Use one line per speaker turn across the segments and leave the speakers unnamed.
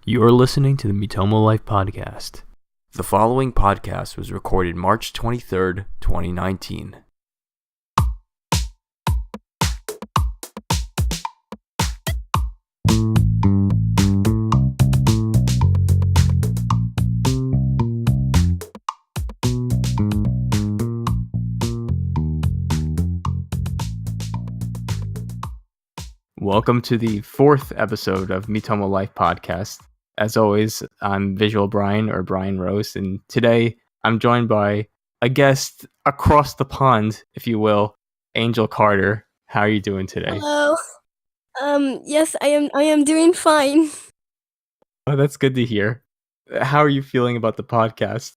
You're listening to the Miitomo Life Podcast. The following podcast was recorded March 23rd, 2019. Welcome to the fourth episode of Miitomo Life Podcast. As always, I'm Visual Brian, or Brian Rose, and today I'm joined by a guest across the pond, if you will, Angel Carter. How are you doing today?
Hello. Yes, I am doing fine.
Oh, that's good to hear. How are you feeling about the podcast?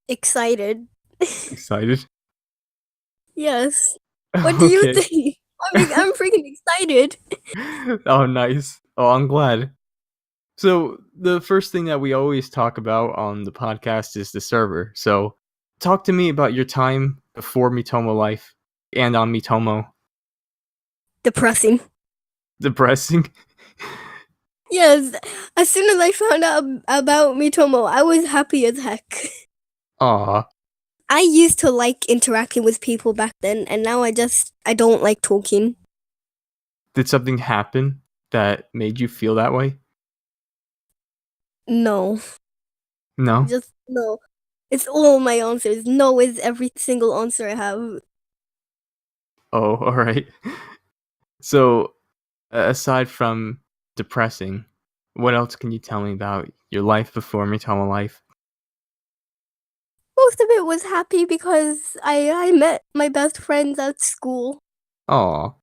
Excited.
Excited?
Yes. What do you think? I'm freaking excited.
Oh, nice. Oh, I'm glad. So, the first thing that we always talk about on the podcast is the server. So, talk to me about your time before Miitomo Life and on Miitomo.
Depressing.
Depressing?
Yes. As soon as I found out about Miitomo, I was happy as heck.
Aw.
I used to like interacting with people back then, and now I don't like talking.
Did something happen that made you feel that way?
No.
No?
Just no. It's all my answers. No is every single answer I have.
Oh, alright. So, aside from depressing, what else can you tell me about your life before Miitomo Life?
Most of it was happy because I met my best friends at school.
Aw.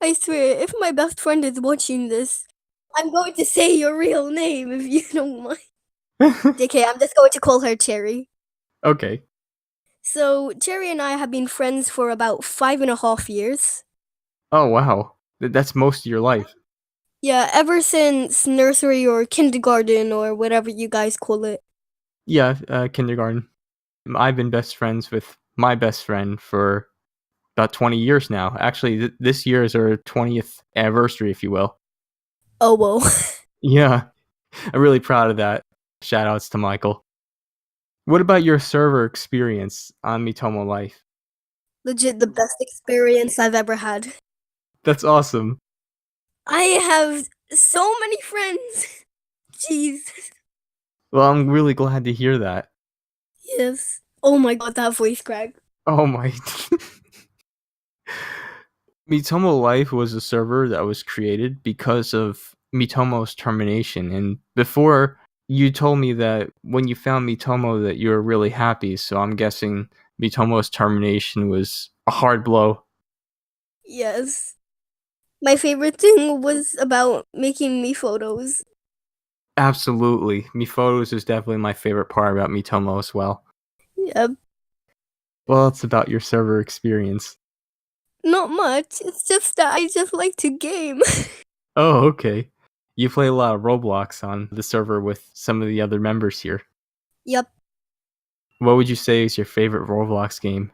I swear, if my best friend is watching this, I'm going to say your real name if you don't mind. JK, I'm just going to call her Cherry.
Okay.
So, Cherry and I have been friends for about 5.5 years.
Oh, wow. That's most of your life.
Yeah, ever since nursery or kindergarten or whatever you guys call it.
Yeah, kindergarten. I've been best friends with my best friend for about 20 years now. Actually, this year is our 20th anniversary, if you will.
Oh, whoa.
Yeah, I'm really proud of that. Shout outs to Michael. What about your server experience on Miitomo Life?
Legit the best experience I've ever had.
That's awesome.
I have so many friends. Jeez.
Well, I'm really glad to hear that.
Yes. Oh my god, that voice crack.
Oh my. Miitomo Life was a server that was created because of Miitomo's termination. And before, you told me that when you found Miitomo that you were really happy. So I'm guessing Miitomo's termination was a hard blow.
Yes. My favorite thing was about making me photos.
Absolutely. Me photos is definitely my favorite part about Miitomo as well.
Yep.
Well, it's about your server experience.
Not much. It's just that I just like to game.
Oh, okay. You play a lot of Roblox on the server with some of the other members here.
Yep.
What would you say is your favorite Roblox game?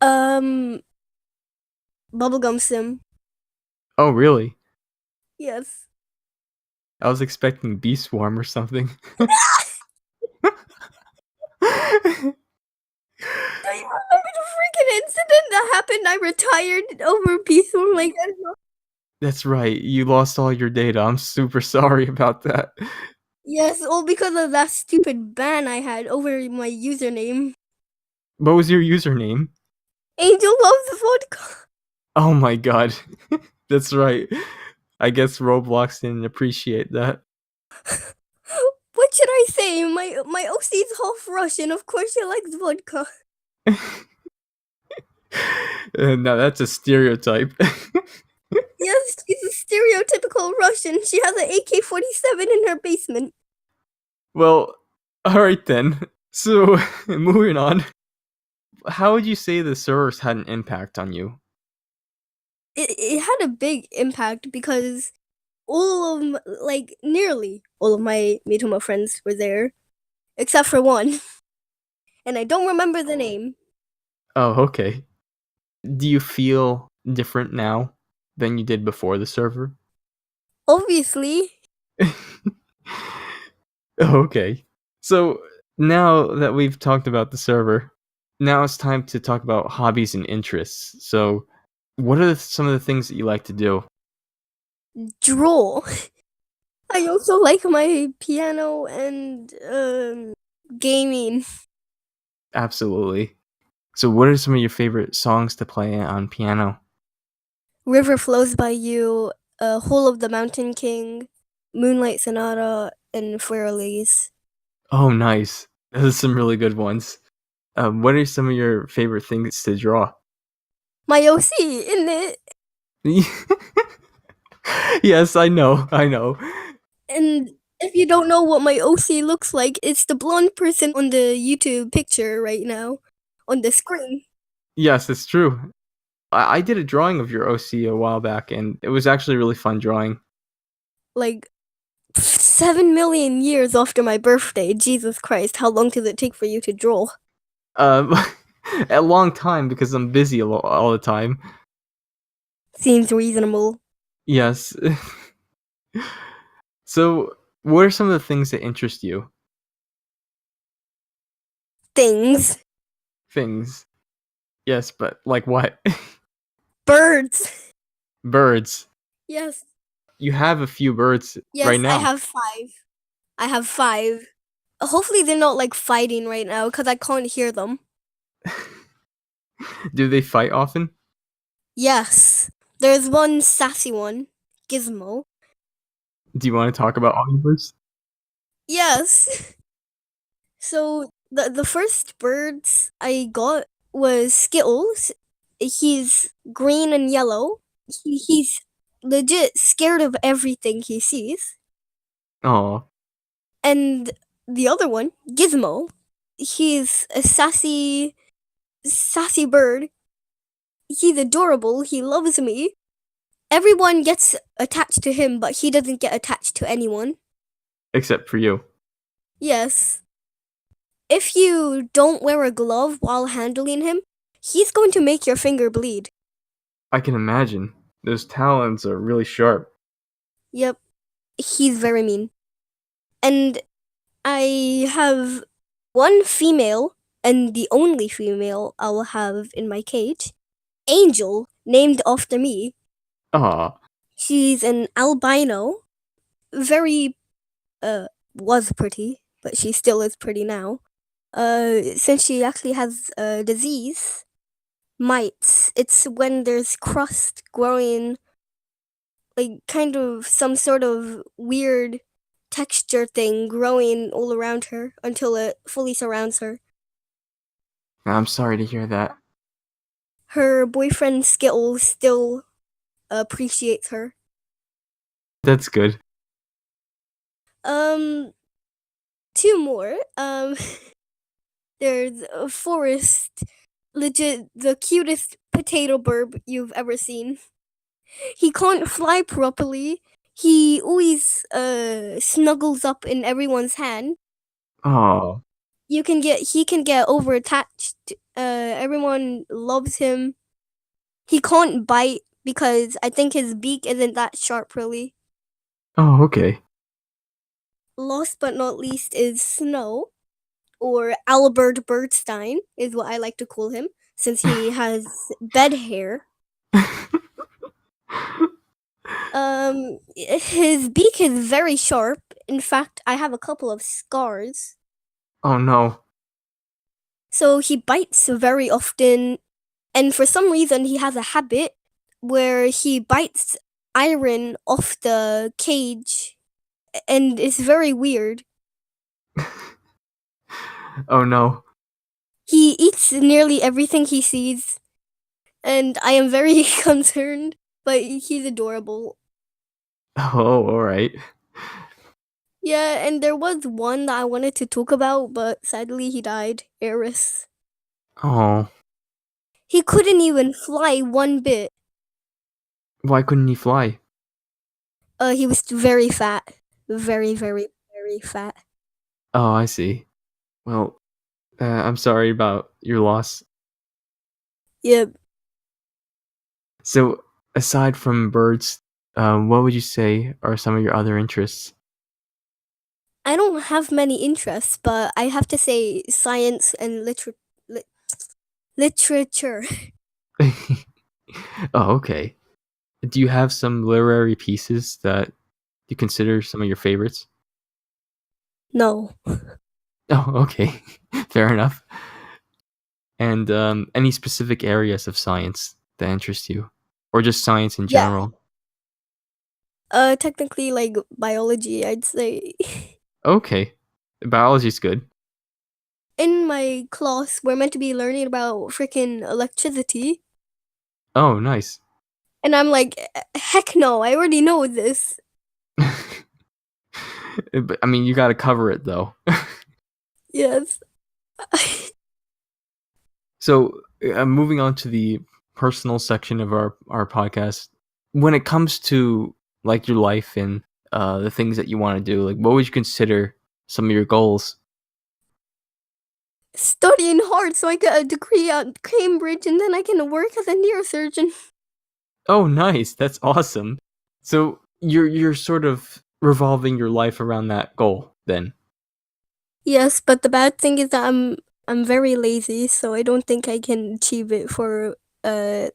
Bubblegum Sim.
Oh, really?
Yes.
I was expecting Bee Swarm or something.
Do you remember the freaking incident that happened? I retired over Peace One like that.
That's right. You lost all your data. I'm super sorry about that.
Yes, all because of that stupid ban I had over my username.
What was your username?
Angel loves vodka.
Oh my god. That's right. I guess Roblox didn't appreciate that.
What should I say? My OC is half Russian. Of course she likes vodka.
No, that's a stereotype.
Yes, she's a stereotypical Russian. She has an AK-47 in her basement.
Well, alright then. So, moving on. How would you say the servers had an impact on you?
It had a big impact because nearly all of my Miitomo friends were there, except for one, and I don't remember the name.
Oh, okay. Do you feel different now than you did before the server?
Obviously,
Okay. So now that we've talked about the server, now it's time to talk about hobbies and interests. So, what are some of the things that you like to do?
Draw. I also like my piano and gaming.
Absolutely. So, what are some of your favorite songs to play on piano?
River Flows by You, Whole of the Mountain King, Moonlight Sonata, and Fleur-Elise.
Oh, nice. Those are some really good ones. What are some of your favorite things to draw?
My OC, isn't it?
Yes, I know. I know.
And if you don't know what my OC looks like, it's the blonde person on the YouTube picture right now on the screen.
Yes, it's true. I did a drawing of your OC a while back, and it was actually really fun drawing.
Like 7 million years after my birthday. Jesus Christ, how long does it take for you to draw?
Um, a long time because I'm busy all the time.
Seems reasonable.
Yes. So, what are some of the things that interest you?
Things.
Things. Yes, but like what?
Birds.
Birds.
Yes.
You have a few birds right
Yes, I
now.
have 5. I have 5. Hopefully they're not like fighting right now because I can't hear them.
Do they fight often?
Yes. There's one sassy one, Gizmo.
Do you want to talk about all your birds?
Yes. So the first birds I got was Skittles. He's green and yellow. He's legit scared of everything he sees.
Oh,
And the other one, Gizmo, he's a sassy bird. He's adorable. He loves me. Everyone gets attached to him, but he doesn't get attached to anyone.
except for you.
Yes. If you don't wear a glove while handling him, he's going to make your finger bleed.
I can imagine. Those talons are really sharp.
Yep, he's very mean. And I have one female, and the only female I'll have in my cage, Angel, named after me.
Aw.
She's an albino, very, was pretty, but she still is pretty now. Since she actually has a disease, mites. It's when there's crust growing, like kind of some sort of weird texture thing growing all around her until it fully surrounds her.
I'm sorry to hear that.
Her boyfriend Skittles still appreciates her.
That's good.
Um, two more. There's a Forest, legit the cutest potato burb you've ever seen. He can't fly properly. He always snuggles up in everyone's hand.
Oh,
He can get over attached. Everyone loves him. He can't bite because I think his beak isn't that sharp really.
oh, okay.
Last but not least is Snow, or Albert Birdstein is what I like to call him, since he has bed hair. His beak is very sharp. In fact, I have a couple of scars.
Oh no.
So he bites very often, and for some reason, he has a habit where he bites iron off the cage, and it's very weird.
Oh no.
He eats nearly everything he sees, and I am very concerned, but he's adorable.
Oh, alright.
Yeah, and there was one that I wanted to talk about, but sadly he died. Eris.
Oh.
He couldn't even fly one bit.
Why couldn't he fly?
He was very fat. Very, very, very fat.
Oh, I see. Well, I'm sorry about your loss.
Yep.
So, aside from birds, what would you say are some of your other interests?
I don't have many interests, but I have to say science and lit- literature.
Oh, okay. Do you have some literary pieces that you consider some of your favorites?
No.
Oh, okay. Fair enough. And any specific areas of science that interest you, or just science in
Yeah.
general?
Technically, like biology, I'd say.
Okay, biology's good.
In my class, we're meant to be learning about freaking electricity.
Oh, nice.
And I'm like, heck no, I already know this.
But I mean, you got to cover it though.
Yes.
So, moving on to the personal section of our podcast, when it comes to like your life and the things that you want to do, like what would you consider some of your goals?
Studying hard so I get a degree at Cambridge and then I can work as a neurosurgeon.
Oh, nice. That's awesome. So, you're sort of revolving your life around that goal then.
Yes, but the bad thing is that I'm very lazy, so I don't think I can achieve it for in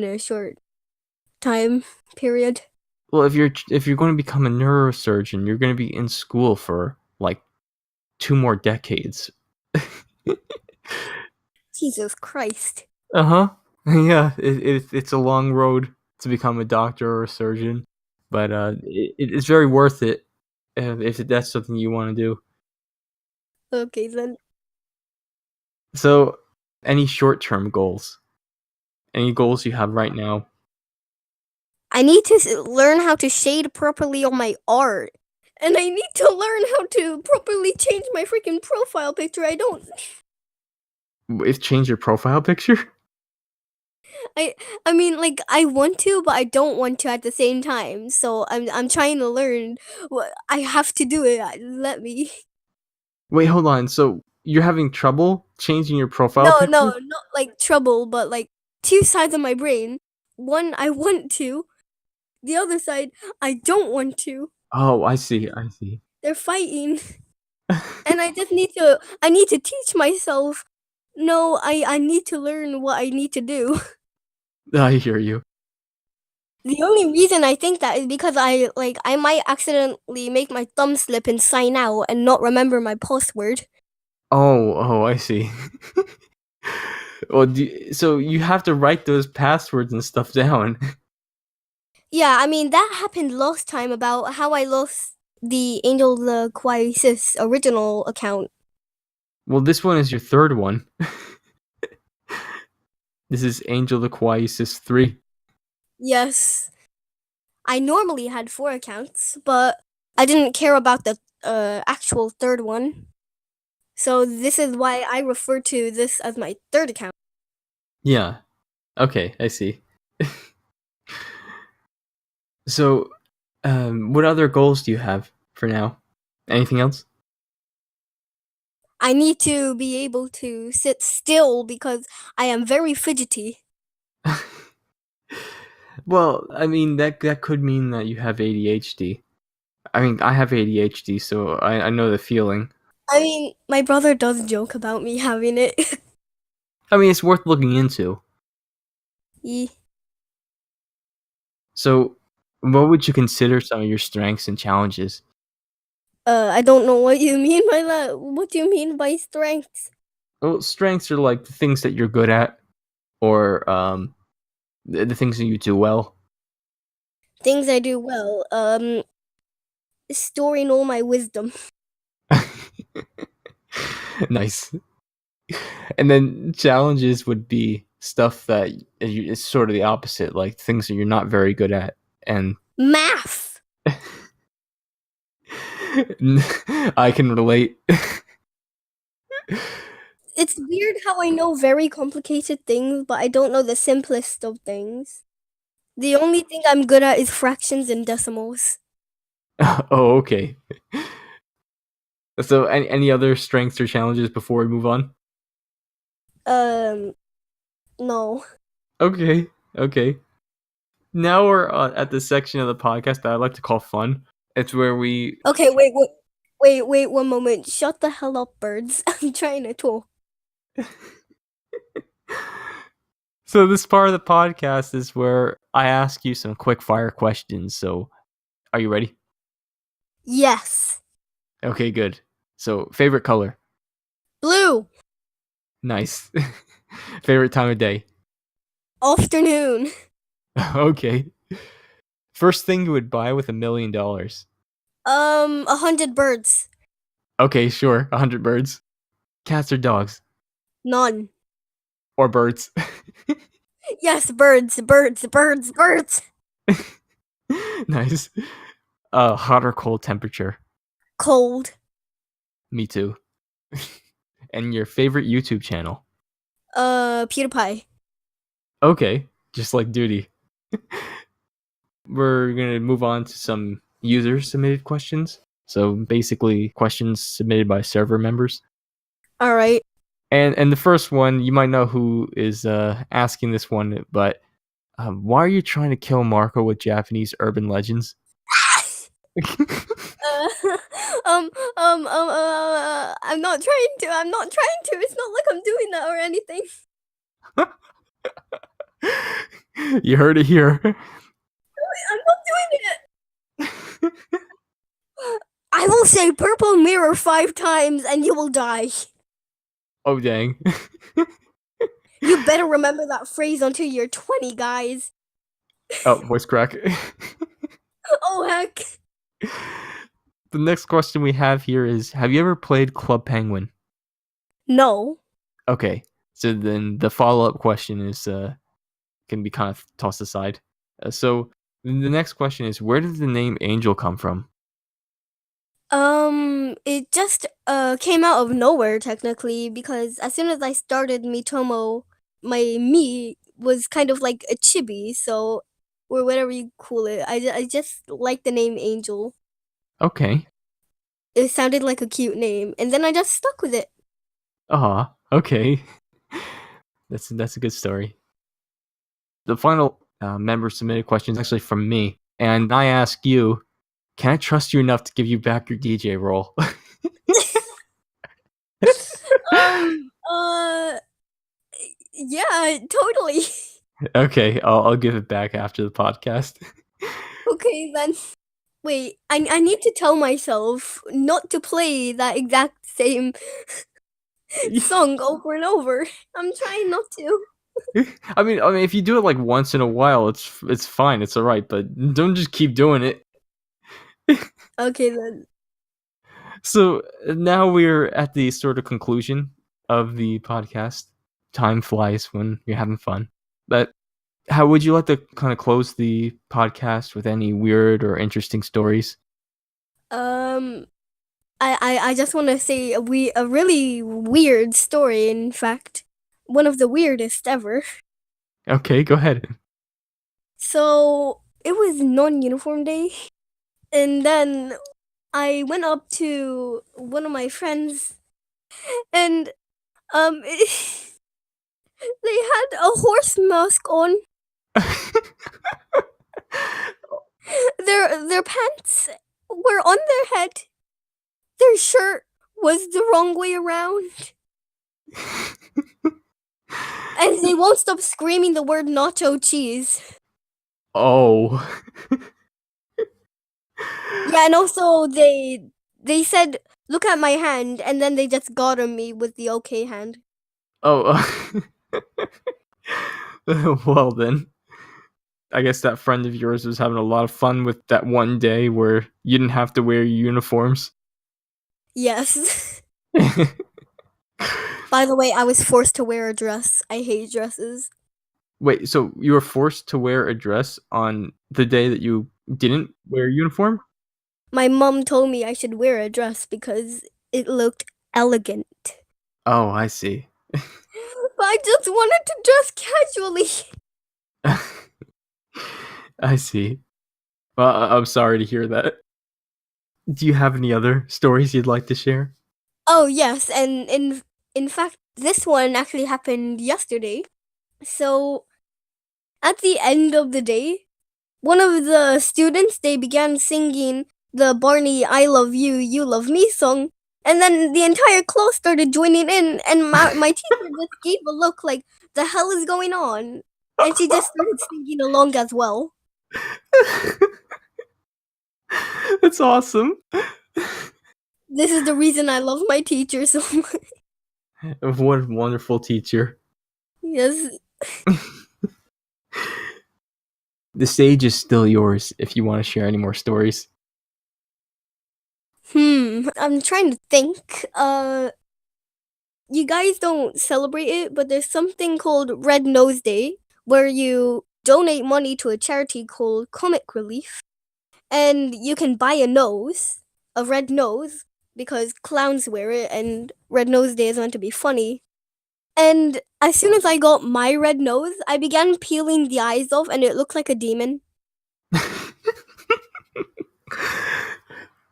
a short time period.
Well, if you're going to become a neurosurgeon, you're going to be in school for like 2 more decades.
Jesus Christ.
Uh-huh. Yeah, it's a long road to become a doctor or a surgeon, but it's very worth it if that's something you want to do.
Okay, then
So, any short-term goals? Any goals you have right now?
I need to learn how to shade properly on my art. And I need to learn how to properly change my freaking profile picture. I don't
If change your profile picture?
I I mean like I want to but I don't want to at the same time. So I'm trying to learn what I have to do it. Let me.
Wait, hold on. So, you're having trouble changing your profile
No,
picture?
no, not like trouble, but like two sides of my brain. One I want to, the other side I don't want to.
Oh, I see. I see.
They're fighting. And I need to teach myself. No, I need to learn what I need to do.
I hear you.
The only reason I think that is because I might accidentally make my thumb slip and sign out and not remember my password.
Oh, I see. Well, so you have to write those passwords and stuff down.
Yeah, I mean that happened last time about how I lost the Angel the Crisis original account.
Well, this one is your third one. This is Angel the Crisis 3.
Yes, I normally had four accounts, but I didn't care about the actual third one. So this is why I refer to this as my third account.
Yeah. Okay, I see. So, what other goals do you have for now? Anything else?
I need to be able to sit still because I am very fidgety.
Well, I mean that could mean that you have ADHD. I mean, I have ADHD, so I know the feeling.
I mean, my brother does joke about me having it.
I mean, it's worth looking into.
Ye-
So, what would you consider some of your strengths and challenges?
I don't know what you mean by that. What do you mean by strengths?
Well, strengths are like the things that you're good at, or the things that you do well.
Things I do well. Storing all my wisdom.
Nice. And then challenges would be stuff that is sort of the opposite, like things that you're not very good at. And
Math.
I can relate.
It's weird how I know very complicated things, but I don't know the simplest of things. The only thing I'm good at is fractions and decimals.
Oh, okay. So, any other strengths or challenges before we move on?
Um, no.
Okay, okay. Now we're at the section of the podcast that I like to call fun. It's where we
Okay, wait, Wait, one moment. Shut the hell up, birds. I'm trying to talk.
So this part of the podcast is where I ask you some quick fire questions. So are you ready?
Yes.
Okay, good. So favorite color?
Blue.
Nice. Favorite time of day?
Afternoon.
Okay. First thing you would buy with $1,000,000?
100 birds.
Okay, sure. 100 birds. Cats or dogs?
None.
Or birds?
Yes, birds, birds, birds, birds.
Nice. Hot or cold temperature?
Cold.
Me too. And your favorite YouTube channel?
PewDiePie.
Okay, just like duty. We're gonna move on to some user submitted questions. So basically, questions submitted by server members.
All right.
And the first one, you might know who is asking this one, but why are you trying to kill Marco with Japanese urban legends?
Uh, I'm not trying to. I'm not trying to. It's not like I'm doing that or anything.
You heard it here.
I'm not doing it. I will say purple mirror 5 times and you will die.
Oh dang.
You better remember that phrase until you're 20, guys.
Oh, voice crack.
Oh, heck.
The next question we have here is, have you ever played Club Penguin?
No.
Okay. So then the follow-up question is can be kind of tossed aside. So the next question is, where did the name Angel come from?
It just came out of nowhere technically because as soon as I started Miitomo, my me was kind of like a chibi, so or whatever you call it. I just like the name Angel.
Okay.
It sounded like a cute name, and then I just stuck with it.
Okay. That's a good story. The final member submitted question is actually from me, and I ask you, can I trust you enough to give you back your DJ role?
Um, uh, yeah, totally.
Okay, I'll give it back after the podcast.
Okay, then. Wait, I need to tell myself not to play that exact same song over and over. I'm trying not to.
I mean, if you do it like once in a while, it's fine, it's all right. But don't just keep doing it.
Okay, then.
So now we're at the sort of conclusion of the podcast. Time flies when you're having fun. But how would you like to kind of close the podcast with any weird or interesting stories?
Um, I just want to say a really weird story. In fact, one of the weirdest ever.
Okay, go ahead.
So it was non-uniform day, and then I went up to one of my friends, and they had a horse mask on. Their pants were on their head. Their shirt was the wrong way around. And they won't stop screaming the word nacho cheese.
Oh.
Yeah, and also they said, "Look at my hand," and then they just got on me with the okay hand.
Oh. Well then. I guess that friend of yours was having a lot of fun with that one day where you didn't have to wear your uniforms.
Yes. By the way, I was forced to wear a dress. I hate dresses.
Wait, so you were forced to wear a dress on the day that you didn't wear a uniform?
My mom told me I should wear a dress because it looked elegant.
Oh, I see.
But I just wanted to dress casually.
I see. Well, I'm sorry to hear that. Do you have any other stories you'd like to share?
Oh yes, and in fact, this one actually happened yesterday. So at the end of the day, one of the students they began singing the Barney "I love you, you love me" song, and then the entire class started joining in, and my teacher just gave a look like, "The hell is going on?" And she just started singing along as well.
That's awesome.
This is the reason I love my teacher so much.
What a wonderful teacher.
Yes.
The stage is still yours if you want to share any more stories.
I'm trying to think. You guys don't celebrate it, but there's something called Red Nose Day where you donate money to a charity called Comic Relief, and you can buy a red nose, because clowns wear it, and Red Nose Day is meant to be funny. And as soon as I got my red nose, I began peeling the eyes off, and it looked like a demon.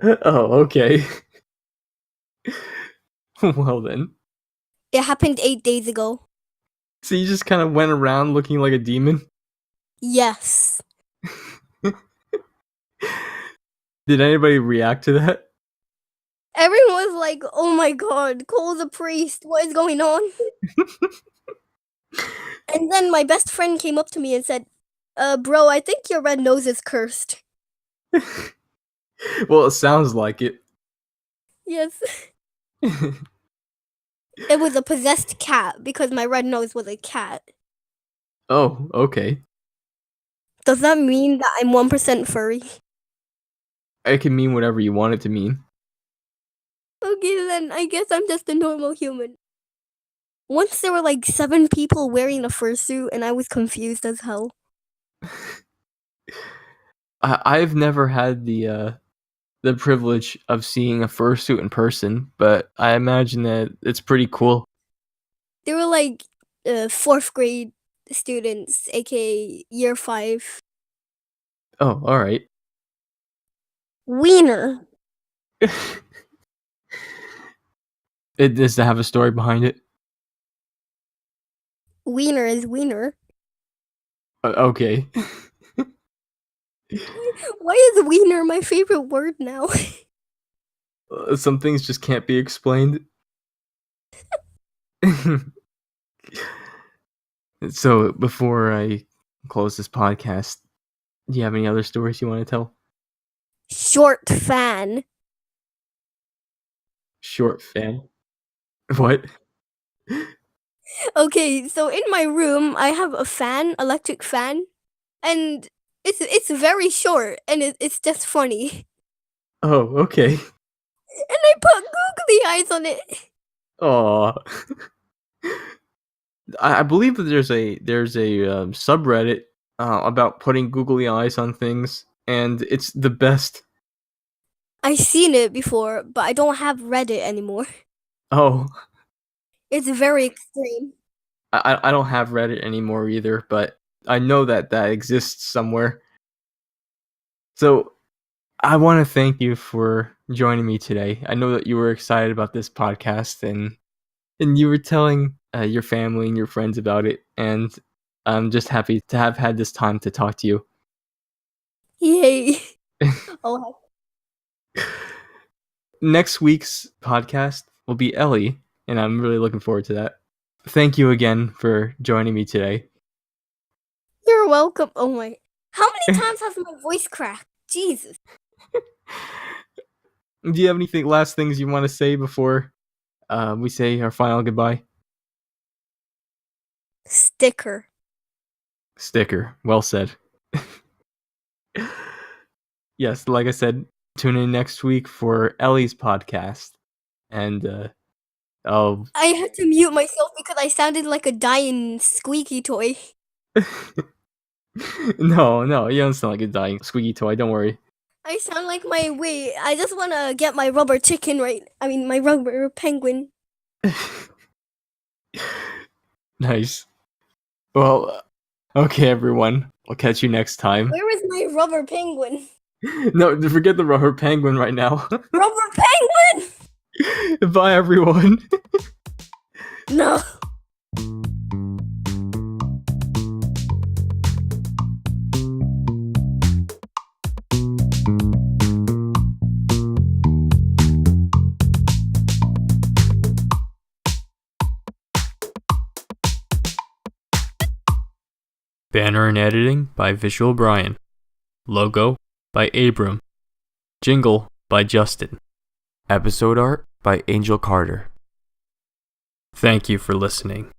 Oh, okay. Well then.
It happened 8 days ago.
So you just kind of went around looking like a demon?
Yes.
Did anybody react to that?
Everyone was like, "Oh my god, Cole's a priest. What is going on?" And then my best friend came up to me and said, bro, I think your red nose is cursed."
Well, it sounds like it.
Yes. It was a possessed cat because my red nose was a cat.
Oh, okay.
Does that mean that I'm 1% furry?
It can mean whatever you want it to mean.
Okay, then I guess I'm just a normal human. Once there were like 7 people wearing a fursuit, and I was confused as hell.
I've never had the privilege of seeing a fursuit in person, but I imagine that it's pretty cool.
They were like 4th grade students, aka year 5.
Oh, all right.
Wiener.
It does it have a story behind it?
Wiener is wiener.
Okay.
Why is wiener my favorite word now?
Some things just can't be explained. So before I close this podcast, do you have any other stories you want to tell?
Short fan.
Short fan. What?
Okay, so in my room I have a fan, electric fan, and it's very short, and it's just funny.
Oh, okay.
And I put googly eyes on it.
Aw. I believe that there's a subreddit about putting googly eyes on things, and it's the best.
I seen it before, but I don't have Reddit anymore.
Oh,
It's very extreme.
I don't have Reddit anymore either, but I know that that exists somewhere. So I want to thank you for joining me today. I know that you were excited about this podcast, and you were telling your family and your friends about it, and I'm just happy to have had this time to talk to you.
Yay. Oh,
Next week's podcast will be Ellie, and I'm really looking forward to that. Thank you again for joining me today.
you're welcome. Oh my. How many times has my voice cracked? Jesus.
Do you have anything last things you want to say before we say our final goodbye?
Sticker.
Sticker. Well said. Yes, like I said, tune in next week for Ellie's podcast. And I'll
I had to mute myself because I sounded like a dying squeaky toy.
no, you don't sound like a dying squeaky toy, don't worry.
I sound like my wait. I just want to get my rubber chicken right. I mean, my rubber penguin.
Nice. Well, okay, everyone. I'll catch you next time.
Where is my rubber penguin?
No, forget the rubber penguin right now.
Rubber penguin!
Bye, everyone.
No.
Banner and editing by Visual Brian. Logo by Abram. Jingle by Justin. Episode art by Angel Carter. Thank you for listening.